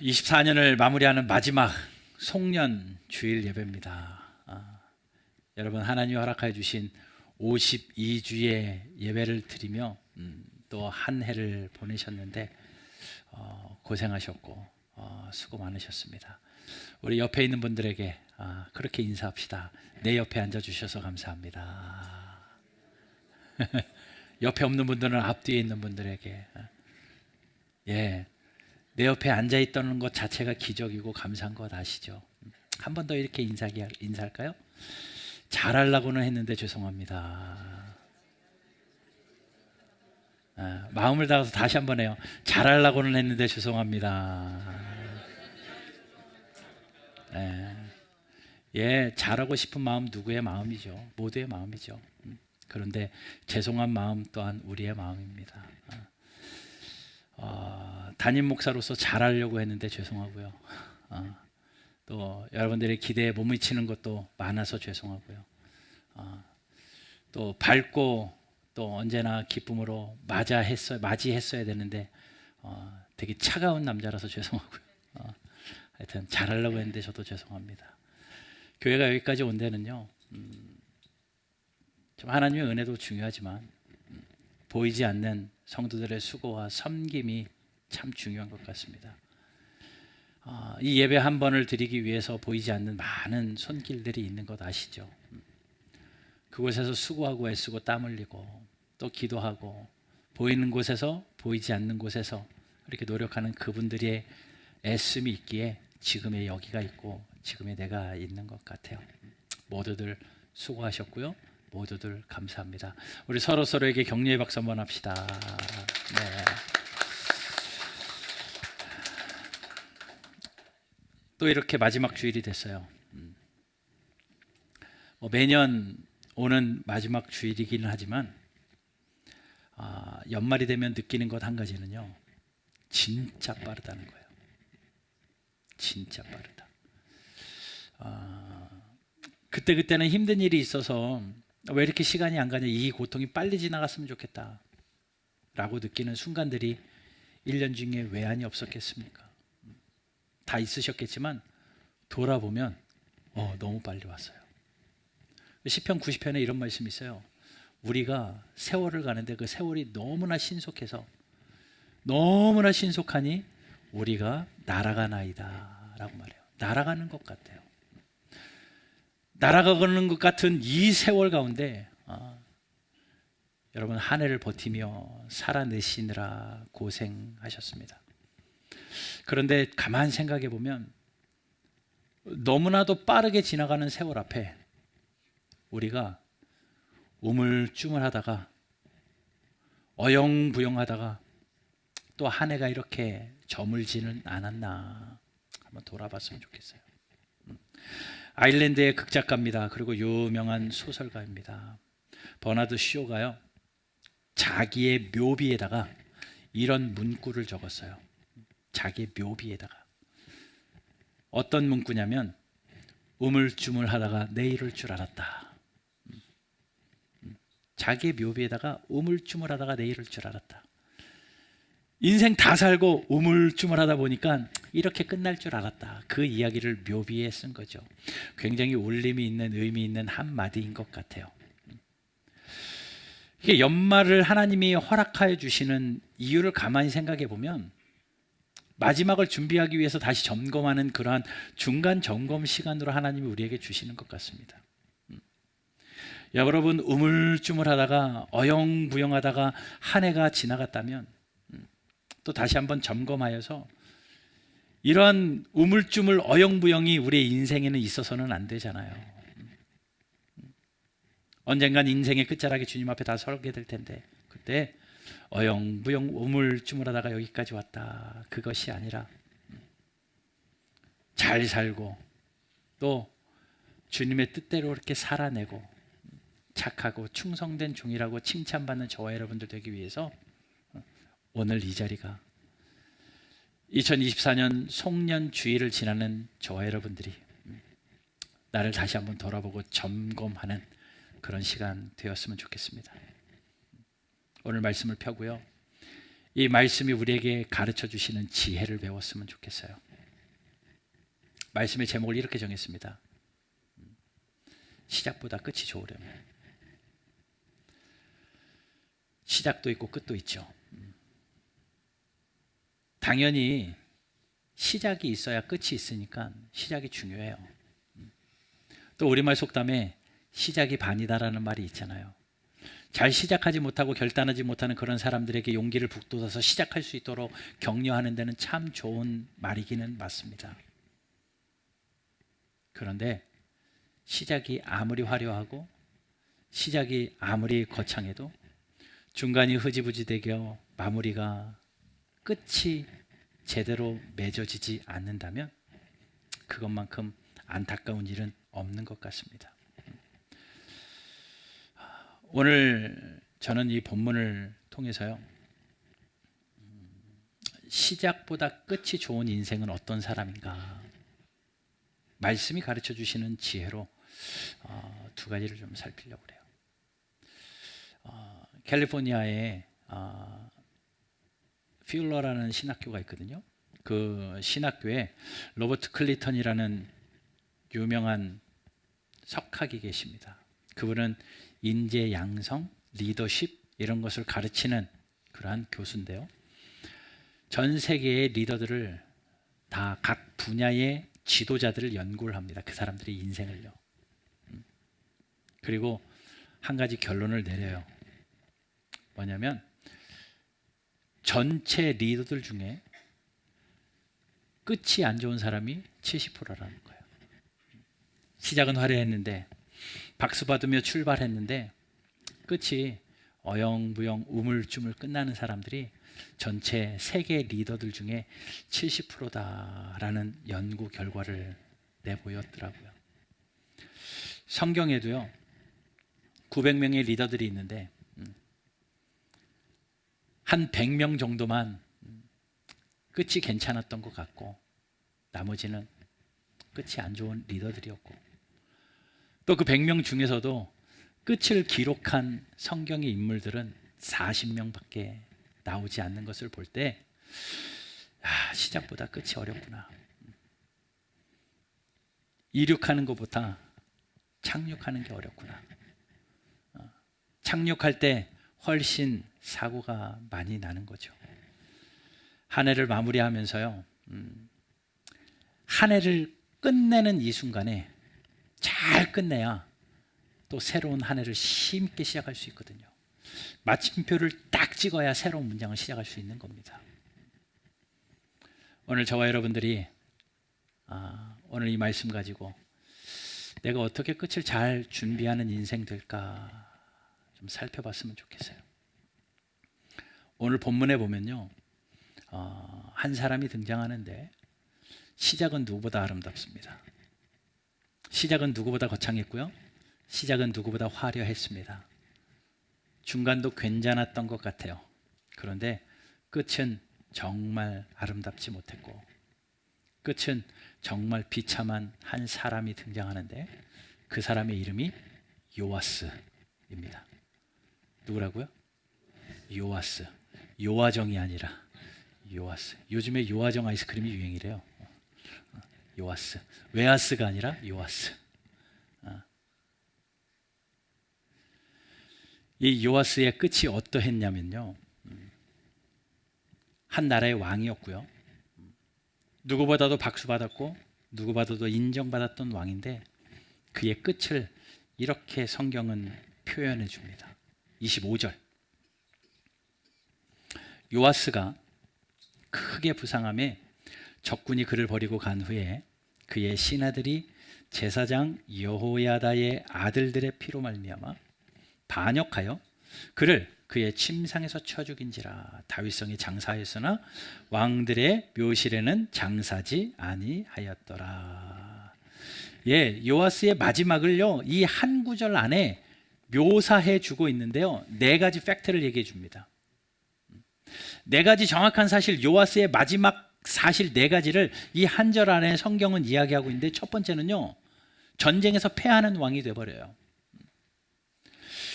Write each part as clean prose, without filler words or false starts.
24년을 마무리하는 마지막 송년 주일 예배입니다. 여러분 하나님이 허락하여 주신 52주의 예배를 드리며 또 한 해를 보내셨는데 고생하셨고 수고 많으셨습니다. 우리 옆에 있는 분들에게 그렇게 인사합시다. 내 옆에 앉아주셔서 감사합니다. 옆에 없는 분들은 앞뒤에 있는 분들에게 내 옆에 앉아있다는 것 자체가 기적이고 감사한 것 아시죠? 한 번 더 이렇게 인사할까요? 잘하려고는 했는데 죄송합니다. 마음을 다해서 다시 한번 해요. 잘하려고는 했는데 죄송합니다. 잘하고 싶은 마음 누구의 마음이죠? 모두의 마음이죠. 그런데 죄송한 마음 또한 우리의 마음입니다. 담임 목사로서 잘하려고 했는데 죄송하고요. 또 여러분들의 기대에 못 미치는 것도 많아서 죄송하고요. 또 밝고 또 언제나 기쁨으로 맞이했어야 되는데 되게 차가운 남자라서 죄송하고요. 하여튼 잘하려고 했는데 저도 죄송합니다. 교회가 여기까지 온 데는요, 좀 하나님의 은혜도 중요하지만 보이지 않는 성도들의 수고와 섬김이 참 중요한 것 같습니다. 이 예배 한 번을 드리기 위해서 보이지 않는 많은 손길들이 있는 것 아시죠? 그곳에서 수고하고 애쓰고 땀 흘리고 또 기도하고 보이는 곳에서 보이지 않는 곳에서 그렇게 노력하는 그분들의 애씀이 있기에 지금의 여기가 있고 지금의 내가 있는 것 같아요. 모두들 수고하셨고요. 모두들 감사합니다. 우리 서로에게 격려의 박수 한번 합시다. 또 이렇게 마지막 주일이 됐어요. 매년 오는 마지막 주일이기는 하지만 연말이 되면 느끼는 것 한 가지는요, 진짜 빠르다는 거예요. 진짜 빠르다. 그때는 힘든 일이 있어서 왜 이렇게 시간이 안 가냐, 이 고통이 빨리 지나갔으면 좋겠다 라고 느끼는 순간들이 1년 중에 외안이 없었겠습니까? 다 있으셨겠지만 돌아보면 너무 빨리 왔어요. 시편 90편에 이런 말씀이 있어요. 우리가 세월을 가는데 그 세월이 너무나 신속해서 너무나 신속하니 우리가 날아가나이다 라고 말해요. 날아가는 것 같아요. 날아가는 것 같은 이 세월 가운데 여러분 한 해를 버티며 살아내시느라 고생하셨습니다. 그런데 가만 생각해 보면 너무나도 빠르게 지나가는 세월 앞에 우리가 우물쭈물하다가 어영부영하다가 또 한 해가 이렇게 저물지는 않았나 한번 돌아봤으면 좋겠어요. 아일랜드의 극작가입니다. 그리고 유명한 소설가입니다. 버나드 쇼가요, 자기의 묘비에다가 이런 문구를 적었어요. 자기의 묘비에다가 어떤 문구냐면 우물쭈물하다가 내일을 줄 알았다. 자기의 묘비에다가 우물쭈물하다가 내일을 줄 알았다. 인생 다 살고 우물쭈물하다 보니까 이렇게 끝날 줄 알았다. 그 이야기를 묘비에 쓴 거죠. 굉장히 울림이 있는 의미 있는 한마디인 것 같아요. 이게 연말을 하나님이 허락하여 주시는 이유를 가만히 생각해 보면 마지막을 준비하기 위해서 다시 점검하는 그러한 중간 점검 시간으로 하나님이 우리에게 주시는 것 같습니다. 여러분 우물쭈물하다가 어영부영하다가 한 해가 지나갔다면 또 다시 한번 점검하여서 이런 우물쭈물 어영부영이 우리의 인생에는 있어서는 안 되잖아요. 언젠간 인생의 끝자락에 주님 앞에 다 서게 될 텐데 그때 어영부영 우물쭈물하다가 여기까지 왔다, 그것이 아니라 잘 살고 또 주님의 뜻대로 이렇게 살아내고 착하고 충성된 종이라고 칭찬받는 저와 여러분들 되기 위해서 오늘 이 자리가 2024년 송년 주일을 지나는 저와 여러분들이 나를 다시 한번 돌아보고 점검하는 그런 시간 되었으면 좋겠습니다. 오늘 말씀을 펴고요, 이 말씀이 우리에게 가르쳐 주시는 지혜를 배웠으면 좋겠어요. 말씀의 제목을 이렇게 정했습니다. 시작보다 끝이 좋으려면. 시작도 있고 끝도 있죠. 당연히 시작이 있어야 끝이 있으니까 시작이 중요해요. 또 우리말 속담에 시작이 반이다라는 말이 있잖아요. 잘 시작하지 못하고 결단하지 못하는 그런 사람들에게 용기를 북돋아서 시작할 수 있도록 격려하는 데는 참 좋은 말이기는 맞습니다. 그런데 시작이 아무리 화려하고 시작이 아무리 거창해도 중간이 흐지부지 되겨 마무리가 끝이 제대로 맺어지지 않는다면 그것만큼 안타까운 일은 없는 것 같습니다. 오늘 저는 이 본문을 통해서요, 시작보다 끝이 좋은 인생은 어떤 사람인가, 말씀이 가르쳐 주시는 지혜로 두 가지를 좀 살피려고 그래요. 캘리포니아에 필러라는 신학교가 있거든요. 그 신학교에 로버트 클리턴이라는 유명한 석학이 계십니다. 그분은 인재 양성, 리더십 이런 것을 가르치는 그러한 교수인데요. 전 세계의 리더들을 다 각 분야의 지도자들을 연구를 합니다. 그 사람들의 인생을요. 그리고 한 가지 결론을 내려요. 뭐냐면 전체 리더들 중에 끝이 안 좋은 사람이 70%라는 거예요. 시작은 화려했는데 박수 받으며 출발했는데 끝이 어영부영 우물쭈물 끝나는 사람들이 전체 세계 리더들 중에 70%다라는 연구 결과를 내보였더라고요. 성경에도요 900명의 리더들이 있는데 한 100명 정도만 끝이 괜찮았던 것 같고 나머지는 끝이 안 좋은 리더들이었고, 또 그 100명 중에서도 끝을 기록한 성경의 인물들은 40명밖에 나오지 않는 것을 볼 때 시작보다 끝이 어렵구나. 이륙하는 것보다 착륙하는 게 어렵구나. 착륙할 때 훨씬 사고가 많이 나는 거죠. 한 해를 마무리하면서요, 한 해를 끝내는 이 순간에 잘 끝내야 또 새로운 한 해를 힘있게 시작할 수 있거든요. 마침표를 딱 찍어야 새로운 문장을 시작할 수 있는 겁니다. 오늘 저와 여러분들이 오늘 이 말씀 가지고 내가 어떻게 끝을 잘 준비하는 인생 될까 좀 살펴봤으면 좋겠어요. 오늘 본문에 보면요, 한 사람이 등장하는데 시작은 누구보다 아름답습니다. 시작은 누구보다 거창했고요, 시작은 누구보다 화려했습니다. 중간도 괜찮았던 것 같아요. 그런데 끝은 정말 아름답지 못했고, 끝은 정말 비참한 한 사람이 등장하는데 그 사람의 이름이 요아스입니다. 누구라고요? 요아스. 요아정이 아니라 요아스. 요즘에 요아정 아이스크림이 유행이래요. 요아스. 웨아스가 아니라 요아스. 이 요아스의 끝이 어떠했냐면요, 한 나라의 왕이었고요, 누구보다도 박수받았고 누구보다도 인정받았던 왕인데 그의 끝을 이렇게 성경은 표현해 줍니다. 25절. 요아스가 크게 부상함에 적군이 그를 버리고 간 후에 그의 신하들이 제사장 여호야다의 아들들의 피로 말미암아 반역하여 그를 그의 침상에서 쳐 죽인지라. 다윗성이 장사하였으나 왕들의 묘실에는 장사지 아니하였더라. 예, 요아스의 마지막을요 이 한 구절 안에 묘사해 주고 있는데요, 네 가지 팩트를 얘기해 줍니다. 네 가지 정확한 사실, 요아스의 마지막 사실 네 가지를 이 한 절 안에 성경은 이야기하고 있는데, 첫 번째는요, 전쟁에서 패하는 왕이 돼버려요.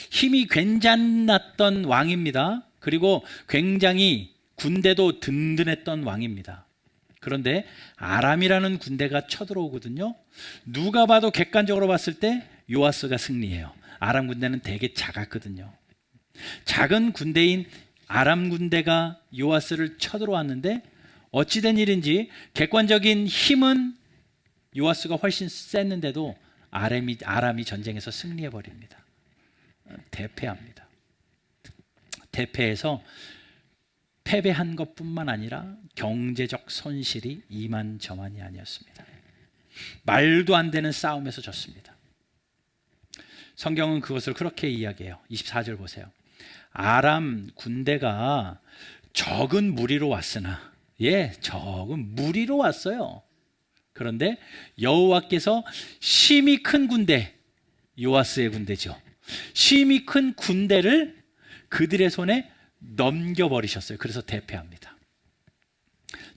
힘이 괜찮았던 왕입니다. 그리고 굉장히 군대도 든든했던 왕입니다. 그런데 아람이라는 군대가 쳐들어오거든요. 누가 봐도 객관적으로 봤을 때 요아스가 승리해요. 아람 군대는 되게 작았거든요. 작은 군대인 아람 군대가 요아스를 쳐들어왔는데 어찌된 일인지 객관적인 힘은 요아스가 훨씬 셌는데도 아람이 전쟁에서 승리해버립니다. 대패합니다. 대패해서 패배한 것뿐만 아니라 경제적 손실이 이만저만이 아니었습니다. 말도 안 되는 싸움에서 졌습니다. 성경은 그것을 그렇게 이야기해요. 24절 보세요. 아람 군대가 적은 무리로 왔으나, 적은 무리로 왔어요. 그런데 여호와께서 심히 큰 군대, 요아스의 군대죠. 심히 큰 군대를 그들의 손에 넘겨버리셨어요. 그래서 대패합니다.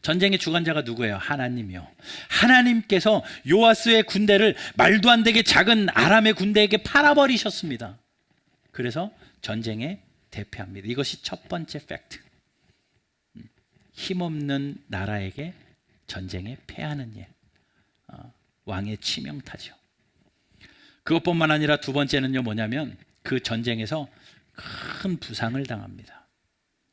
전쟁의 주관자가 누구예요? 하나님이요. 하나님께서 요아스의 군대를 말도 안 되게 작은 아람의 군대에게 팔아버리셨습니다. 그래서 전쟁에 대패합니다. 이것이 첫 번째 팩트. 힘없는 나라에게 전쟁에 패하는 일. 왕의 치명타죠. 그것뿐만 아니라 두 번째는요, 뭐냐면 그 전쟁에서 큰 부상을 당합니다.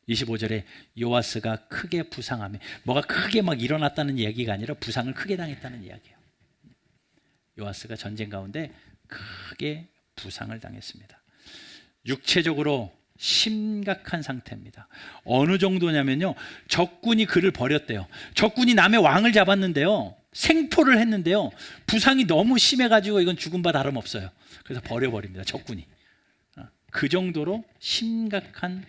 25절에 요아스가 크게 부상하며, 뭐가 크게 막 일어났다는 얘기가 아니라 부상을 크게 당했다는 이야기예요. 요아스가 전쟁 가운데 크게 부상을 당했습니다. 육체적으로 심각한 상태입니다. 어느 정도냐면요, 적군이 그를 버렸대요. 적군이 남의 왕을 잡았는데요, 생포를 했는데요, 부상이 너무 심해가지고 이건 죽음과 다름없어요. 그래서 버려버립니다. 적군이. 그 정도로 심각한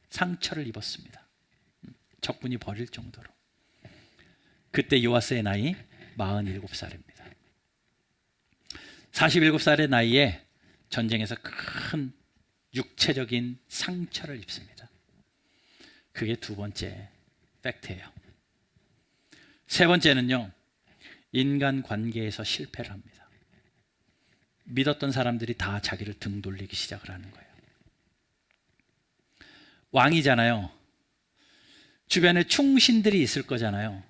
상처를 입었습니다. 적군이 버릴 정도로. 그때 요아스의 나이 47살입니다. 47살의 나이에 전쟁에서 큰 육체적인 상처를 입습니다. 그게 두 번째 팩트예요. 세 번째는요, 인간관계에서 실패를 합니다. 믿었던 사람들이 다 자기를 등 돌리기 시작을 하는 거예요. 왕이잖아요. 주변에 충신들이 있을 거잖아요.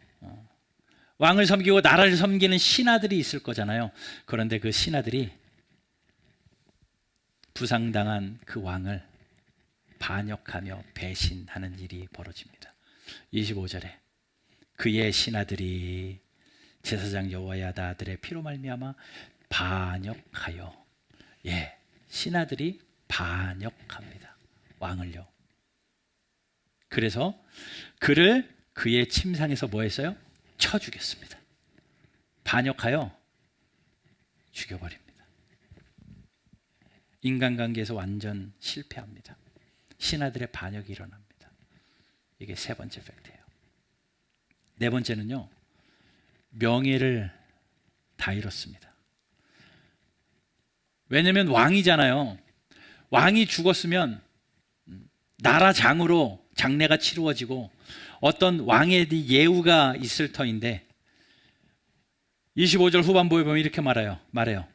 왕을 섬기고 나라를 섬기는 신하들이 있을 거잖아요. 그런데 그 신하들이 부상당한 그 왕을 반역하며 배신하는 일이 벌어집니다. 25절에 그의 신하들이 제사장 여호야다 아들의 피로 말미암아 반역하여, 신하들이 반역합니다. 왕을요. 그래서 그를 그의 침상에서 뭐 했어요? 쳐 죽였습니다. 반역하여 죽여버립니다. 인간관계에서 완전 실패합니다. 신하들의 반역이 일어납니다. 이게 세 번째 팩트예요. 네 번째는요, 명예를 다 잃었습니다. 왜냐하면 왕이잖아요. 왕이 죽었으면 나라장으로 장례가 치루어지고 어떤 왕에 대한 예우가 있을 터인데, 25절 후반부에 보면 이렇게 말해요.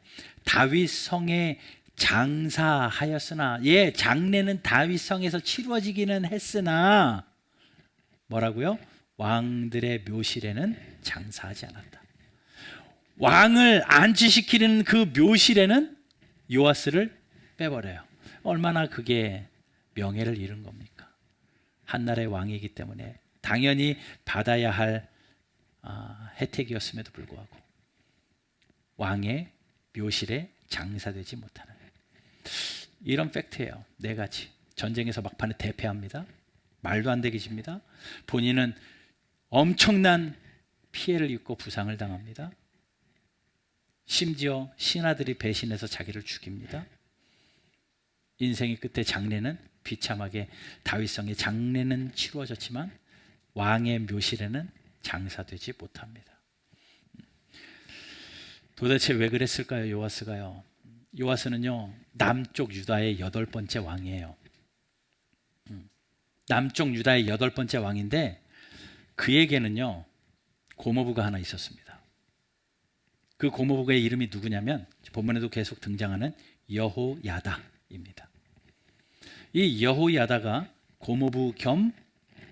다윗 성에 장사하였으나, 장례는 다윗 성에서 치루어지기는 했으나 뭐라고요? 왕들의 묘실에는 장사하지 않았다. 왕을 안치시키는 그 묘실에는 요아스를 빼버려요. 얼마나 그게 명예를 잃은 겁니까? 한나라의 왕이기 때문에 당연히 받아야 할 혜택이었음에도 불구하고 왕의 묘실에 장사되지 못하는 이런 팩트예요. 네 가지. 전쟁에서 막판에 대패합니다. 말도 안 되게 집니다. 본인은 엄청난 피해를 입고 부상을 당합니다. 심지어 신하들이 배신해서 자기를 죽입니다. 인생의 끝에 장례는 비참하게 다윗성의 장례는 치루어졌지만 왕의 묘실에는 장사되지 못합니다. 도대체 왜 그랬을까요? 요아스가요. 요아스는요, 남쪽 유다의 8번째 왕이에요. 남쪽 유다의 8번째 왕인데 그에게는요, 고모부가 하나 있었습니다. 그 고모부의 이름이 누구냐면 본문에도 계속 등장하는 여호야다입니다. 이 여호야다가 고모부 겸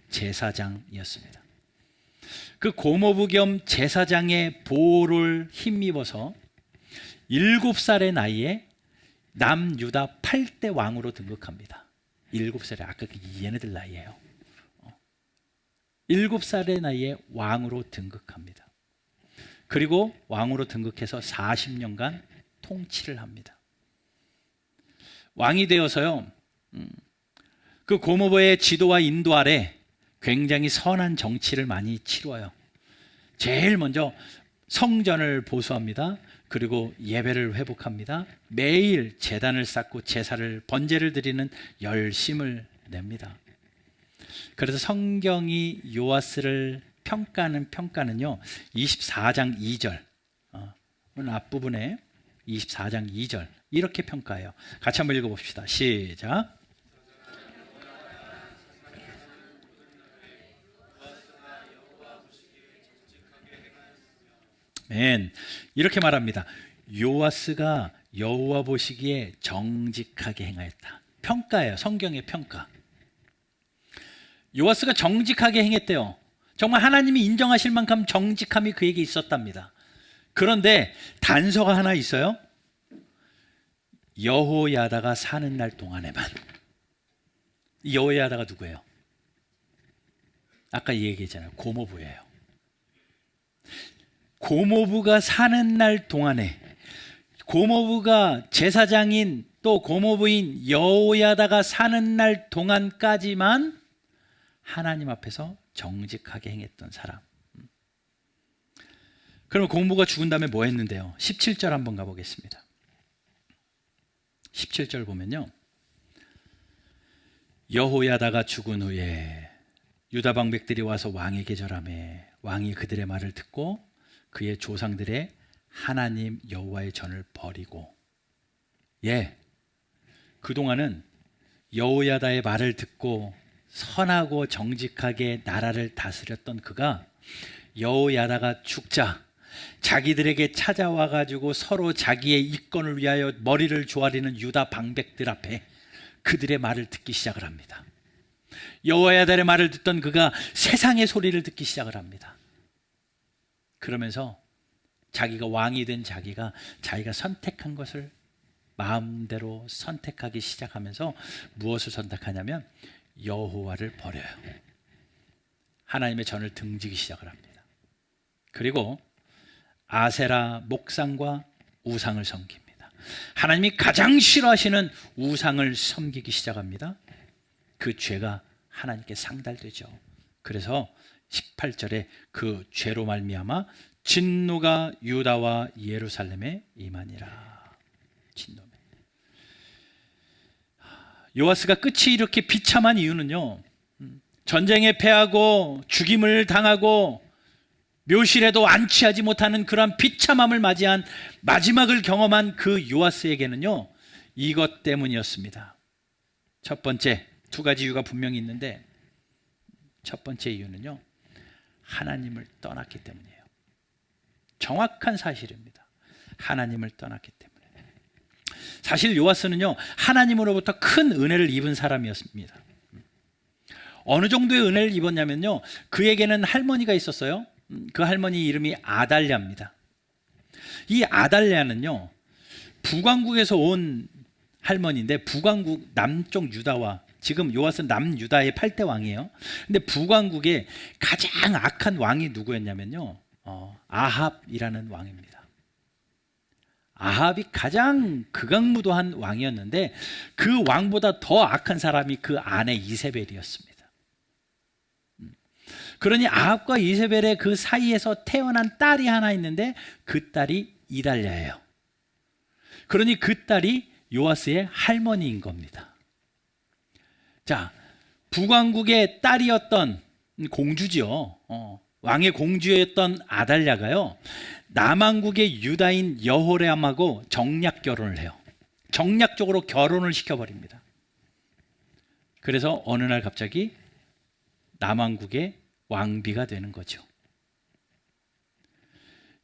제사장이었습니다. 그 고모부 겸 제사장의 보호를 힘입어서 7살의 나이에 남유다 8대 왕으로 등극합니다. 7살에 아까 얘네들 나이예요. 7살의 나이에 왕으로 등극합니다. 그리고 왕으로 등극해서 40년간 통치를 합니다. 왕이 되어서요, 그 고모부의 지도와 인도 아래 굉장히 선한 정치를 많이 치루어요. 제일 먼저 성전을 보수합니다. 그리고 예배를 회복합니다. 매일 제단을 쌓고 제사를 번제를 드리는 열심을 냅니다. 그래서 성경이 요아스를 평가하는 평가는요, 24장 2절, 오늘 앞부분에 24장 2절 이렇게 평가해요. 같이 한번 읽어봅시다. 시작. 맨 이렇게 말합니다. 요아스가 여호와 보시기에 정직하게 행하였다. 평가예요. 성경의 평가. 요아스가 정직하게 행했대요. 정말 하나님이 인정하실 만큼 정직함이 그에게 있었답니다. 그런데 단서가 하나 있어요. 여호야다가 사는 날 동안에만. 여호야다가 누구예요? 아까 얘기했잖아요. 고모부예요. 고모부가 사는 날 동안에, 고모부가 제사장인 또 고모부인 여호야다가 사는 날 동안까지만 하나님 앞에서 정직하게 행했던 사람. 그럼 고모부가 죽은 다음에 뭐 했는데요? 17절 한번 가보겠습니다. 17절 보면요, 여호야다가 죽은 후에 유다 방백들이 와서 왕에게 절하매 왕이 그들의 말을 듣고 그의 조상들의 하나님 여호와의 전을 버리고, 그동안은 여호야다의 말을 듣고 선하고 정직하게 나라를 다스렸던 그가 여호야다가 죽자 자기들에게 찾아와 가지고 서로 자기의 이권을 위하여 머리를 조아리는 유다 방백들 앞에 그들의 말을 듣기 시작을 합니다. 여호야다의 말을 듣던 그가 세상의 소리를 듣기 시작을 합니다. 그러면서 자기가 왕이 된 자기가 선택한 것을 마음대로 선택하기 시작하면서 무엇을 선택하냐면 여호와를 버려요. 하나님의 전을 등지기 시작을 합니다. 그리고 아세라 목상과 우상을 섬깁니다. 하나님이 가장 싫어하시는 우상을 섬기기 시작합니다. 그 죄가 하나님께 상달되죠. 그래서 18절에 그 죄로 말미암아 진노가 유다와 예루살렘에 임하니라. 진노매. 요아스가 끝이 이렇게 비참한 이유는요, 전쟁에 패하고 죽임을 당하고 묘실에도 안치하지 못하는 그러한 비참함을 맞이한 마지막을 경험한 그 요아스에게는요, 이것 때문이었습니다. 첫 번째, 두 가지 이유가 분명히 있는데 첫 번째 이유는요, 하나님을 떠났기 때문이에요. 정확한 사실입니다. 하나님을 떠났기 때문에. 사실 요아스는요, 하나님으로부터 큰 은혜를 입은 사람이었습니다. 어느 정도의 은혜를 입었냐면요, 그에게는 할머니가 있었어요. 그 할머니 이름이 아달랴입니다. 이 아달랴는요, 북왕국에서 온 할머니인데, 북왕국 남쪽 유다와, 지금 요아스는 남유다의 8대 왕이에요. 근데 북왕국의 가장 악한 왕이 누구였냐면요, 아합이라는 왕입니다. 아합이 가장 극악무도한 왕이었는데 그 왕보다 더 악한 사람이 그 아내 이세벨이었습니다. 그러니 아합과 이세벨의 그 사이에서 태어난 딸이 하나 있는데 그 딸이 이달랴예요. 그러니 그 딸이 요아스의 할머니인 겁니다. 자, 북왕국의 딸이었던 공주지요. 왕의 공주였던 아달랴가요, 남왕국의 유다인 여호레암하고 정략 결혼을 해요. 정략적으로 결혼을 시켜버립니다. 그래서 어느 날 갑자기 남왕국의 왕비가 되는 거죠.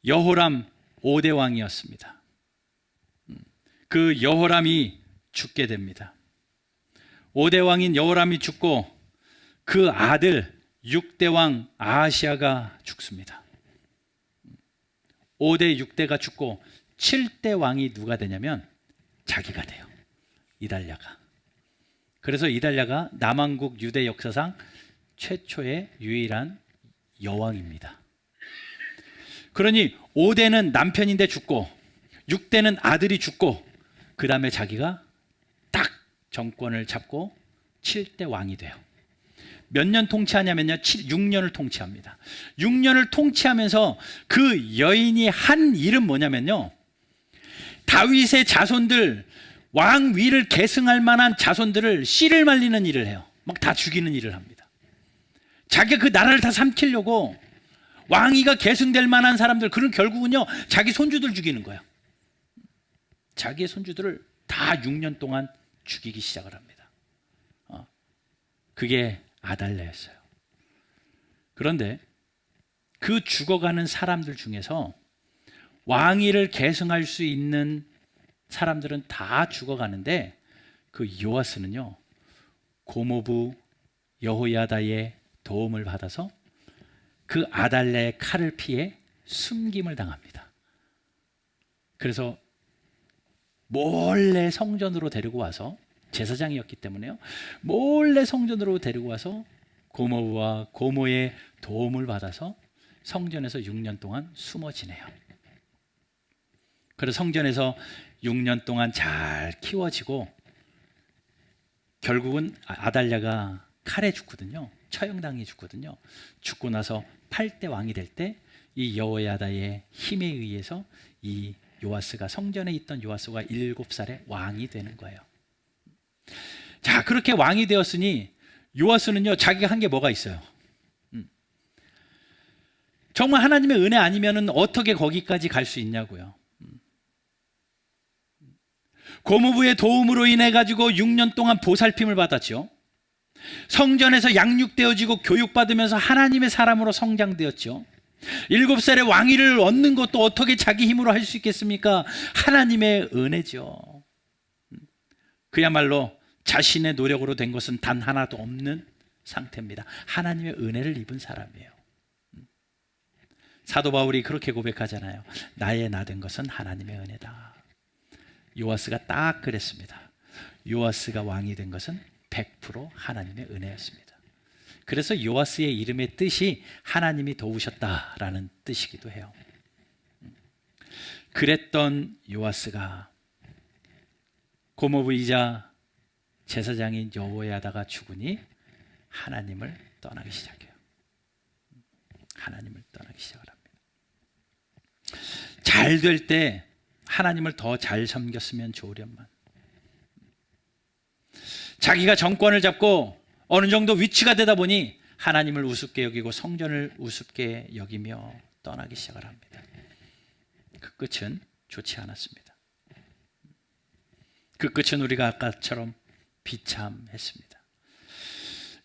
여호람 5대 왕이었습니다. 그 여호람이 죽게 됩니다. 5대 왕인 여호람이 죽고 그 아들 6대 왕 아하시아가 죽습니다. 5대 6대가 죽고 7대 왕이 누가 되냐면 자기가 돼요. 이달랴가. 그래서 이달랴가 남왕국 유대 역사상 최초의 유일한 여왕입니다. 그러니 5대는 남편인데 죽고 6대는 아들이 죽고 그 다음에 자기가 딱 정권을 잡고 7대 왕이 돼요. 몇 년 통치하냐면요, 6년을 통치합니다. 6년을 통치하면서 그 여인이 한 일은 뭐냐면요, 다윗의 자손들, 왕위를 계승할 만한 자손들을 씨를 말리는 일을 해요. 막 다 죽이는 일을 합니다. 자기가 그 나라를 다 삼키려고 왕위가 계승될 만한 사람들, 그런 결국은요 자기 손주들 죽이는 거예요. 자기의 손주들을 다 6년 동안 죽이기 시작을 합니다. 그게 아달랴였어요. 그런데 그 죽어가는 사람들 중에서 왕위를 계승할 수 있는 사람들은 다 죽어가는데 그 요아스는요 고모부 여호야다의 도움을 받아서 그 아달랴의 칼을 피해 숨김을 당합니다. 그래서 몰래 성전으로 데리고 와서, 제사장이었기 때문에요, 몰래 성전으로 데리고 와서 고모부와 고모의 도움을 받아서 성전에서 6년 동안 숨어 지내요. 그래서 성전에서 6년 동안 잘 키워지고 결국은 아달랴가 칼에 죽거든요. 처형당해 죽거든요. 죽고 나서 8대 왕이 될 때 이 여호야다의 힘에 의해서 이 요아스가, 성전에 있던 요아스가 7살에 왕이 되는 거예요. 자, 그렇게 왕이 되었으니 요아스는요 자기가 한 게 뭐가 있어요? 정말 하나님의 은혜 아니면은 어떻게 거기까지 갈 수 있냐고요. 고모부의 도움으로 인해 가지고 6년 동안 보살핌을 받았죠. 성전에서 양육되어지고 교육받으면서 하나님의 사람으로 성장되었죠. 7살의 왕위를 얻는 것도 어떻게 자기 힘으로 할 수 있겠습니까? 하나님의 은혜죠. 그야말로 자신의 노력으로 된 것은 단 하나도 없는 상태입니다. 하나님의 은혜를 입은 사람이에요. 사도 바울이 그렇게 고백하잖아요. 나의 나 된 것은 하나님의 은혜다. 요아스가 딱 그랬습니다. 요아스가 왕이 된 것은 100% 하나님의 은혜였습니다. 그래서 요아스의 이름의 뜻이 하나님이 도우셨다라는 뜻이기도 해요. 그랬던 요아스가 고모부이자 제사장인 여호야다가 죽으니 하나님을 떠나기 시작해요. 하나님을 떠나기 시작을 합니다. 잘 될 때 하나님을 더 잘 섬겼으면 좋으련만, 자기가 정권을 잡고 어느 정도 위치가 되다 보니 하나님을 우습게 여기고 성전을 우습게 여기며 떠나기 시작을 합니다. 그 끝은 좋지 않았습니다. 그 끝은 우리가 아까처럼 비참했습니다.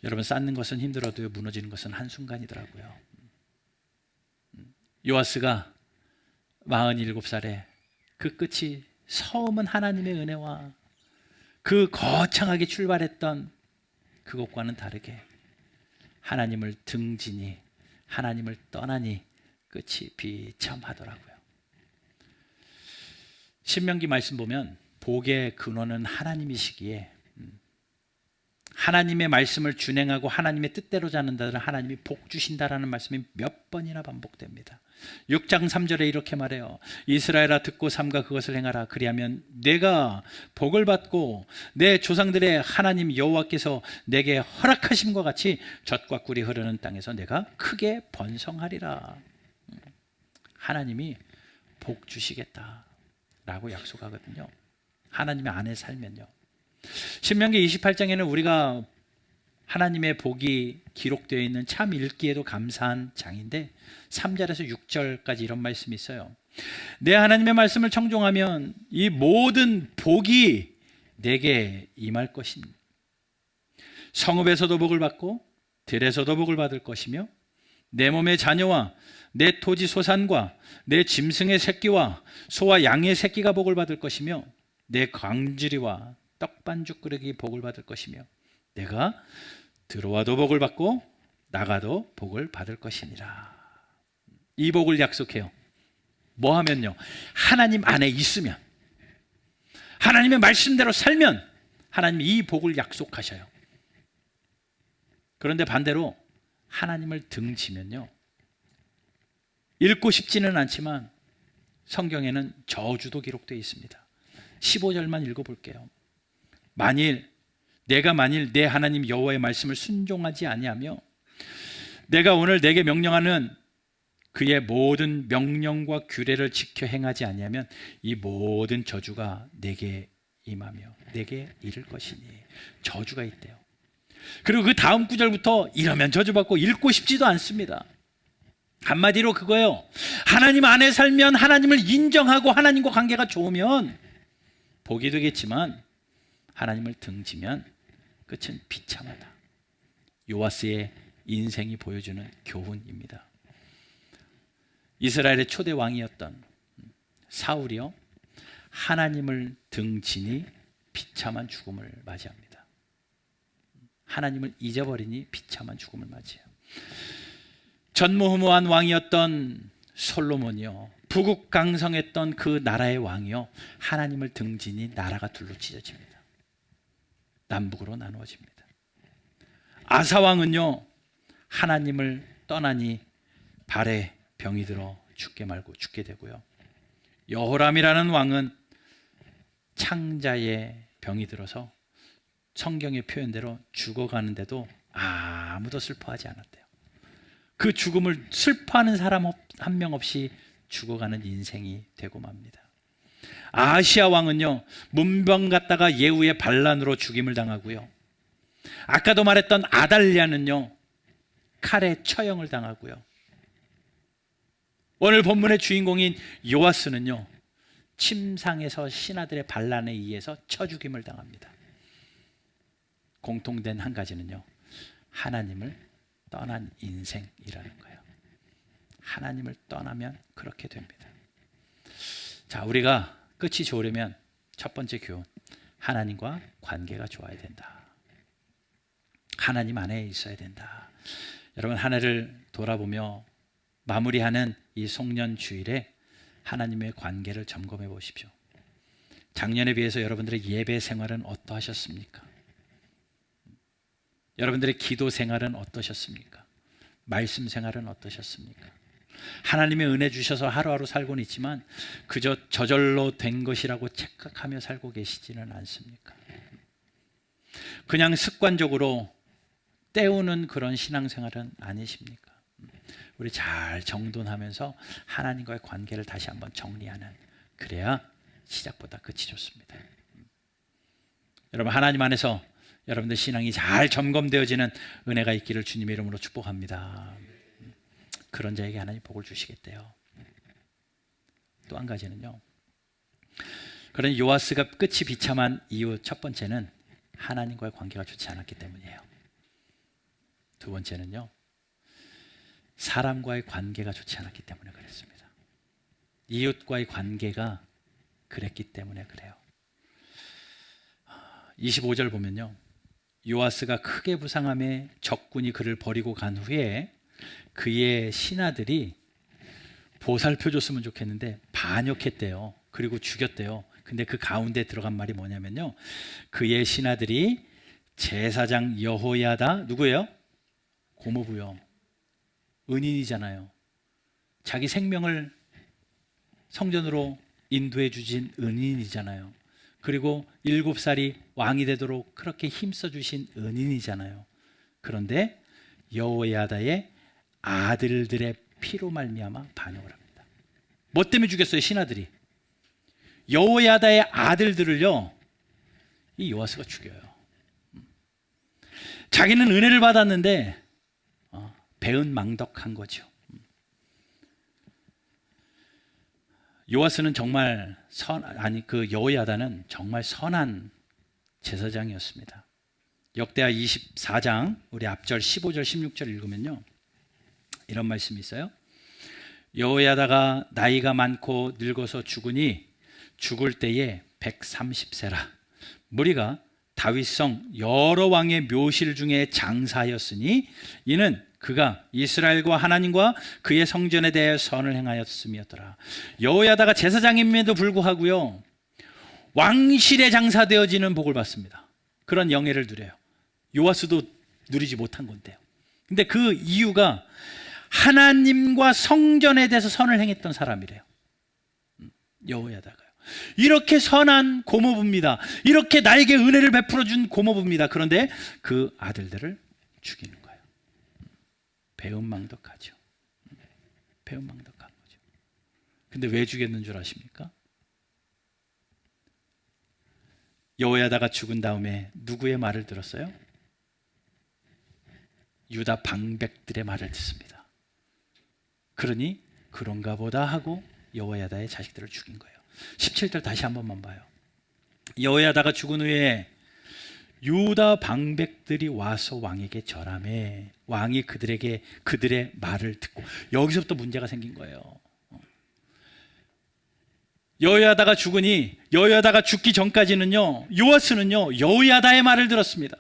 여러분, 쌓는 것은 힘들어도요, 무너지는 것은 한순간이더라고요. 요아스가 47살에 그 끝이 처음은 하나님의 은혜와 그 거창하게 출발했던 그것과는 다르게 하나님을 등지니, 하나님을 떠나니 끝이 비참하더라고요. 신명기 말씀 보면 복의 근원은 하나님이시기에 하나님의 말씀을 준행하고 하나님의 뜻대로 자는 자들은 하나님이 복 주신다라는 말씀이 몇 번이나 반복됩니다. 6장 3절에 이렇게 말해요. 이스라엘아, 듣고 삼가 그것을 행하라. 그리하면 내가 복을 받고 내 조상들의 하나님 여호와께서 내게 허락하심과 같이 젖과 꿀이 흐르는 땅에서 내가 크게 번성하리라. 하나님이 복 주시겠다라고 약속하거든요. 하나님의 안에 살면요. 신명기 28장에는 우리가 하나님의 복이 기록되어 있는 참 읽기에도 감사한 장인데 3절에서 6절까지 이런 말씀이 있어요. 내 하나님의 말씀을 청종하면 이 모든 복이 내게 임할 것입니다. 성읍에서도 복을 받고 들에서도 복을 받을 것이며 내 몸의 자녀와 내 토지 소산과 내 짐승의 새끼와 소와 양의 새끼가 복을 받을 것이며 내 광주리와 떡반죽 그릇이 복을 받을 것이며 내가 들어와도 복을 받고 나가도 복을 받을 것이니라. 이 복을 약속해요. 뭐 하면요? 하나님 안에 있으면, 하나님의 말씀대로 살면 하나님이 이 복을 약속하셔요. 그런데 반대로 하나님을 등지면요, 읽고 싶지는 않지만 성경에는 저주도 기록되어 있습니다. 15절만 읽어볼게요. 내가 만일 내 하나님 여호와의 말씀을 순종하지 아니하며 내가 오늘 내게 명령하는 그의 모든 명령과 규례를 지켜 행하지 아니하면 이 모든 저주가 내게 임하며 내게 이를 것이니, 저주가 있대요. 그리고 그 다음 구절부터 이러면 저주받고 읽고 싶지도 않습니다. 한마디로 그거예요. 하나님 안에 살면, 하나님을 인정하고 하나님과 관계가 좋으면 복이 되겠지만 하나님을 등지면 끝은 비참하다. 요아스의 인생이 보여주는 교훈입니다. 이스라엘의 초대 왕이었던 사울이요, 하나님을 등지니 비참한 죽음을 맞이합니다. 하나님을 잊어버리니 비참한 죽음을 맞이해요. 전무후무한 왕이었던 솔로몬이요, 부국강성했던 그 나라의 왕이요, 하나님을 등지니 나라가 둘로 찢어집니다. 남북으로 나누어집니다. 아사왕은요, 하나님을 떠나니 발에 병이 들어 죽게 되고요. 여호람이라는 왕은 창자에 병이 들어서 성경의 표현대로 죽어가는데도 아무도 슬퍼하지 않았대요. 그 죽음을 슬퍼하는 사람 한 명 없이 죽어가는 인생이 되고 맙니다. 아시아 왕은요, 문병 갔다가 예후의 반란으로 죽임을 당하고요. 아까도 말했던 아달랴는요, 칼에 처형을 당하고요. 오늘 본문의 주인공인 요아스는요, 침상에서 신하들의 반란에 의해서 쳐죽임을 당합니다. 공통된 한 가지는요, 하나님을 떠난 인생이라는 거예요. 하나님을 떠나면 그렇게 됩니다. 자, 우리가 끝이 좋으려면 첫 번째 교훈, 하나님과 관계가 좋아야 된다. 하나님 안에 있어야 된다. 여러분, 한 해를 돌아보며 마무리하는 이 송년 주일에 하나님의 관계를 점검해 보십시오. 작년에 비해서 여러분들의 예배 생활은 어떠하셨습니까? 여러분들의 기도 생활은 어떠셨습니까? 말씀 생활은 어떠셨습니까? 하나님의 은혜 주셔서 하루하루 살고는 있지만 그저 저절로 된 것이라고 착각하며 살고 계시지는 않습니까? 그냥 습관적으로 때우는 그런 신앙생활은 아니십니까? 우리 잘 정돈하면서 하나님과의 관계를 다시 한번 정리하는, 그래야 시작보다 끝이 좋습니다. 여러분, 하나님 안에서 여러분들 신앙이 잘 점검되어지는 은혜가 있기를 주님의 이름으로 축복합니다. 그런 자에게 하나님 복을 주시겠대요. 또 한 가지는요, 그런 요아스가 끝이 비참한 이유 첫 번째는 하나님과의 관계가 좋지 않았기 때문이에요. 두 번째는요, 사람과의 관계가 좋지 않았기 때문에 그랬습니다. 이웃과의 관계가 그랬기 때문에 그래요. 25절 보면요, 요아스가 크게 부상함에 적군이 그를 버리고 간 후에 그의 신하들이 보살펴 줬으면 좋겠는데 반역했대요. 그리고 죽였대요. 근데 그 가운데 들어간 말이 뭐냐면요, 그의 신하들이 제사장 여호야다, 누구예요? 고모부요. 은인이잖아요. 자기 생명을 성전으로 인도해 주신 은인이잖아요. 그리고 7살이 왕이 되도록 그렇게 힘써 주신 은인이잖아요. 그런데 여호야다의 아들들의 피로 말미암아 반역을 합니다. 뭐 때문에 죽였어요? 신하들이 여호야다의 아들들을요, 이 요아스가 죽여요. 자기는 은혜를 받았는데 배은망덕한 거죠. 요아스는 정말 그 여호야다는 정말 선한 제사장이었습니다. 역대하 24장 우리 앞절 15절 16절 읽으면요, 이런 말씀이 있어요. 여호야다가 나이가 많고 늙어서 죽으니 죽을 때에 130세라. 무리가 다윗성 여러 왕의 묘실 중에 장사하였으니 이는 그가 이스라엘과 하나님과 그의 성전에 대해 선을 행하였음이었더라. 여호야다가 제사장임에도 불구하고요, 왕실에 장사되어지는 복을 받습니다. 그런 영예를 누려요. 요아스도 누리지 못한 건데요. 근데 그 이유가 하나님과 성전에 대해서 선을 행했던 사람이래요. 여호야다가요. 이렇게 선한 고모부입니다. 이렇게 나에게 은혜를 베풀어 준 고모부입니다. 그런데 그 아들들을 죽이는 거예요. 배은망덕하죠. 배은망덕한 거죠. 근데 왜 죽였는 줄 아십니까? 여호야다가 죽은 다음에 누구의 말을 들었어요? 유다 방백들의 말을 듣습니다. 그러니 그런가 보다 하고 여호야다의 자식들을 죽인 거예요. 17절 다시 한 번만 봐요. 여호야다가 죽은 후에 유다 방백들이 와서 왕에게 절하매 왕이 그들에게 그들의 말을 듣고, 여기서부터 문제가 생긴 거예요. 여호야다가 죽으니, 여호야다가 죽기 전까지는요, 요아스는요 여호야다의 말을 들었습니다.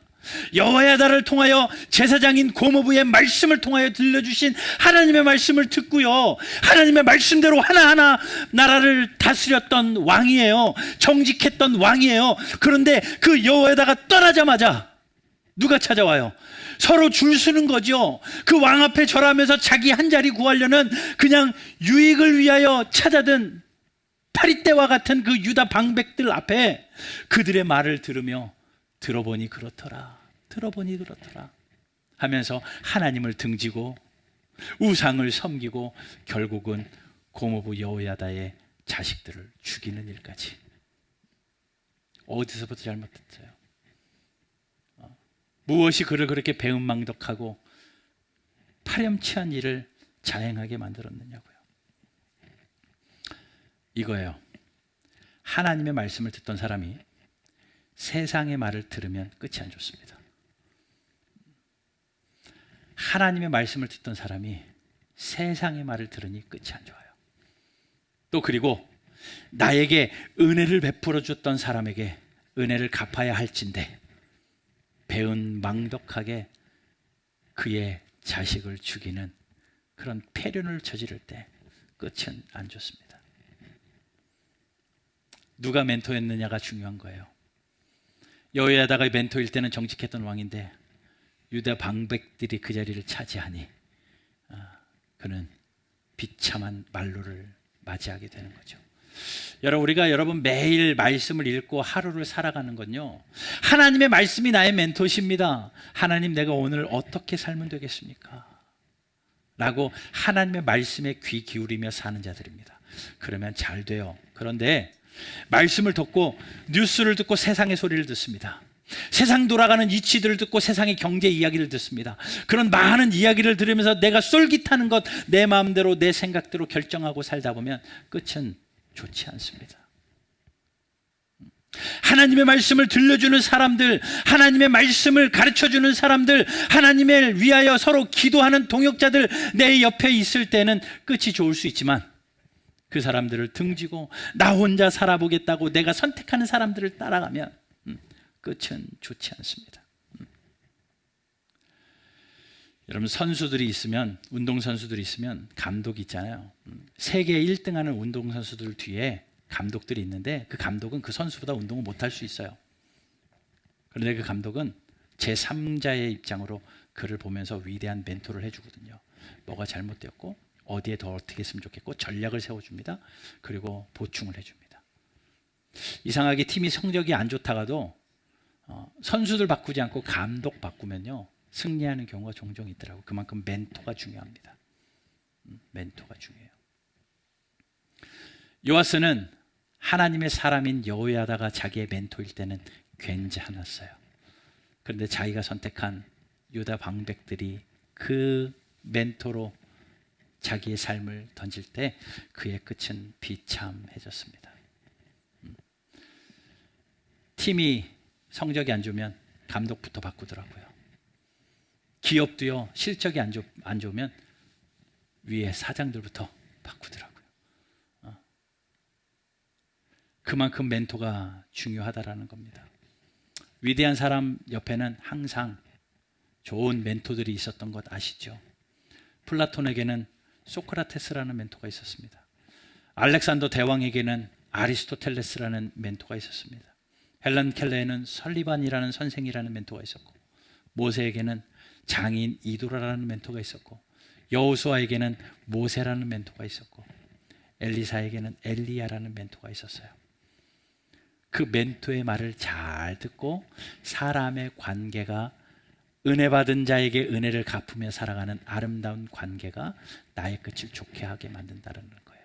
여호야다를 통하여 제사장인 고모부의 말씀을 통하여 들려주신 하나님의 말씀을 듣고요, 하나님의 말씀대로 하나하나 나라를 다스렸던 왕이에요. 정직했던 왕이에요. 그런데 그 여호야다가 떠나자마자 누가 찾아와요? 서로 줄 서는 거죠. 그 왕 앞에 절하면서 자기 한 자리 구하려는, 그냥 유익을 위하여 찾아든 파리떼와 같은 그 유다 방백들 앞에 그들의 말을 들으며 들어보니 그렇더라 하면서 하나님을 등지고 우상을 섬기고 결국은 고모부 여호야다의 자식들을 죽이는 일까지. 어디서부터 잘못했어요? 무엇이 그를 그렇게 배은망덕하고 파렴치한 일을 자행하게 만들었느냐고요. 이거예요. 하나님의 말씀을 듣던 사람이 세상의 말을 들으면 끝이 안 좋습니다. 하나님의 말씀을 듣던 사람이 세상의 말을 들으니 끝이 안 좋아요. 또 그리고 나에게 은혜를 베풀어 줬던 사람에게 은혜를 갚아야 할진데 배은망덕하게 그의 자식을 죽이는 그런 폐륜을 저지를 때 끝은 안 좋습니다. 누가 멘토였느냐가 중요한 거예요. 여호야다가 멘토일 때는 정직했던 왕인데 유다 방백들이 그 자리를 차지하니 그는 비참한 말로를 맞이하게 되는 거죠. 우리가 여러분 매일 말씀을 읽고 하루를 살아가는 건요, 하나님의 말씀이 나의 멘토십니다. 하나님, 내가 오늘 어떻게 살면 되겠습니까? 라고 하나님의 말씀에 귀 기울이며 사는 자들입니다. 그러면 잘 돼요. 그런데 말씀을 듣고 뉴스를 듣고 세상의 소리를 듣습니다. 세상 돌아가는 이치들을 듣고 세상의 경제 이야기를 듣습니다. 그런 많은 이야기를 들으면서 내가 쏠깃하는 것, 내 마음대로 내 생각대로 결정하고 살다 보면 끝은 좋지 않습니다. 하나님의 말씀을 들려주는 사람들, 하나님의 말씀을 가르쳐주는 사람들, 하나님을 위하여 서로 기도하는 동역자들 내 옆에 있을 때는 끝이 좋을 수 있지만, 그 사람들을 등지고 나 혼자 살아보겠다고 내가 선택하는 사람들을 따라가면 끝은 좋지 않습니다. 여러분, 선수들이 있으면, 운동선수들이 있으면 감독이 있잖아요. 세계 1등하는 운동선수들 뒤에 감독들이 있는데 그 감독은 그 선수보다 운동을 못할 수 있어요. 그런데 그 감독은 제3자의 입장으로 그를 보면서 위대한 멘토를 해주거든요. 뭐가 잘못되었고 어디에 더 어떻게 했으면 좋겠고 전략을 세워줍니다. 그리고 보충을 해줍니다. 이상하게 팀이 성적이 안 좋다가도 선수들 바꾸지 않고 감독 바꾸면요 승리하는 경우가 종종 있더라고요. 그만큼 멘토가 중요합니다. 멘토가 중요해요. 요아스는 하나님의 사람인 여호야다가 자기의 멘토일 때는 괜찮았어요. 그런데 자기가 선택한 유다 방백들이 그 멘토로 자기의 삶을 던질 때 그의 끝은 비참해졌습니다. 팀이 성적이 안 좋으면 감독부터 바꾸더라고요. 기업도요, 실적이 안 좋으면 위에 사장들부터 바꾸더라고요. 그만큼 멘토가 중요하다라는 겁니다. 위대한 사람 옆에는 항상 좋은 멘토들이 있었던 것 아시죠? 플라톤에게는 소크라테스라는 멘토가 있었습니다. 알렉산더 대왕에게는 아리스토텔레스라는 멘토가 있었습니다. 헬런 켈러에는 설리반이라는 선생이라는 멘토가 있었고, 모세에게는 장인 이도라라는 멘토가 있었고, 여호수아에게는 모세라는 멘토가 있었고, 엘리사에게는 엘리야라는 멘토가 있었어요. 그 멘토의 말을 잘 듣고 사람의 관계가 은혜 받은 자에게 은혜를 갚으며 살아가는 아름다운 관계가 나의 끝을 좋게 하게 만든다는 거예요.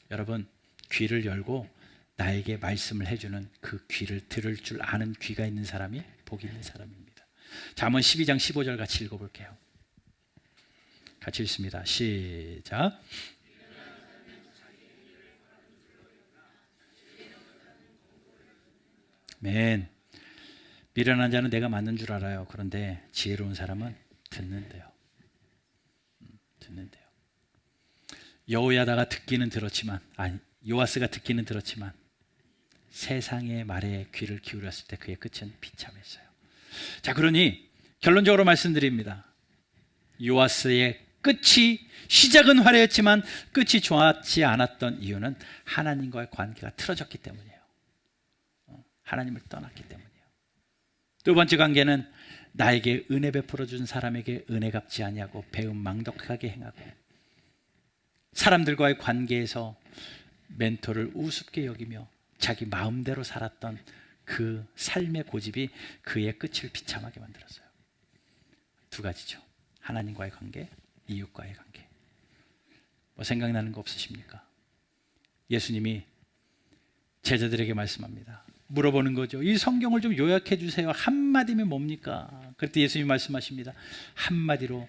여러분, 귀를 열고 나에게 말씀을 해주는 그 귀를 들을 줄 아는 귀가 있는 사람이 복이 있는 사람입니다. 잠언 12장 15절 같이 읽어볼게요. 같이 읽습니다. 시작. 맨 미련한 자는 내가 맞는 줄 알아요. 그런데 지혜로운 사람은 듣는데요. 듣는데요. 여호야다가 듣기는 들었지만, 요아스가 듣기는 들었지만 세상의 말에 귀를 기울였을 때 그의 끝은 비참했어요. 자, 그러니 결론적으로 말씀드립니다. 요아스의 끝이, 시작은 화려했지만 끝이 좋았지 않았던 이유는 하나님과의 관계가 틀어졌기 때문이에요. 하나님을 떠났기 때문이에요. 두 번째 관계는 나에게 은혜 베풀어 준 사람에게 은혜 갚지 아니하고 배은망덕하게 행하고, 사람들과의 관계에서 멘토를 우습게 여기며 자기 마음대로 살았던 그 삶의 고집이 그의 끝을 비참하게 만들었어요. 두 가지죠. 하나님과의 관계, 이웃과의 관계. 뭐 생각나는 거 없으십니까? 예수님이 제자들에게 말씀합니다. 물어보는 거죠. 이 성경을 좀 요약해 주세요. 한마디면 뭡니까? 그때 예수님이 말씀하십니다. 한마디로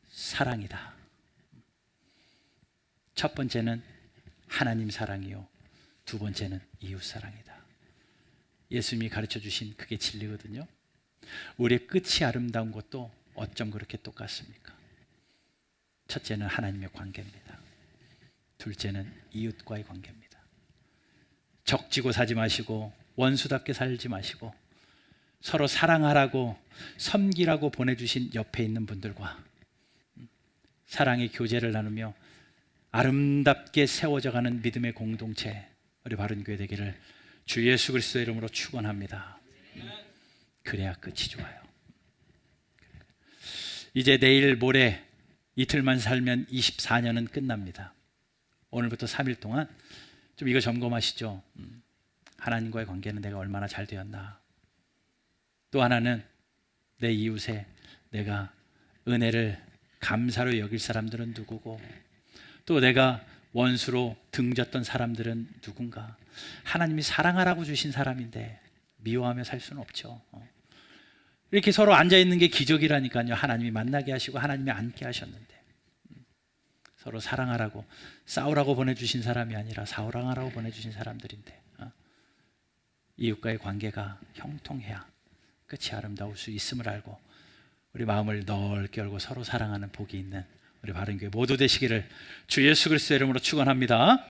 사랑이다. 첫 번째는 하나님 사랑이요, 두 번째는 이웃 사랑이다. 예수님이 가르쳐 주신 그게 진리거든요. 우리의 끝이 아름다운 것도 어쩜 그렇게 똑같습니까? 첫째는 하나님의 관계입니다. 둘째는 이웃과의 관계입니다. 적지고 사지 마시고 원수답게 살지 마시고 서로 사랑하라고 섬기라고 보내주신 옆에 있는 분들과 사랑의 교제를 나누며 아름답게 세워져가는 믿음의 공동체, 우리 바른교회 되기를 주 예수 그리스도의 이름으로 축원합니다. 그래야 끝이 좋아요. 이제 내일 모레 이틀만 살면 24년은 끝납니다. 오늘부터 3일 동안 좀 이거 점검하시죠. 하나님과의 관계는 내가 얼마나 잘 되었나. 또 하나는 내 이웃에 내가 은혜를 감사로 여길 사람들은 누구고, 또 내가 원수로 등졌던 사람들은 누군가. 하나님이 사랑하라고 주신 사람인데 미워하며 살 수는 없죠. 이렇게 서로 앉아있는 게 기적이라니까요. 하나님이 만나게 하시고 하나님이 앉게 하셨는데, 서로 사랑하라고, 싸우라고 보내주신 사람이 아니라 사랑하라고 보내주신 사람들인데, 이웃과의 관계가 형통해야 끝이 아름다울 수 있음을 알고 우리 마음을 넓게 열고 서로 사랑하는 복이 있는 우리 바른교회 모두 되시기를 주 예수 그리스도의 이름으로 축원합니다.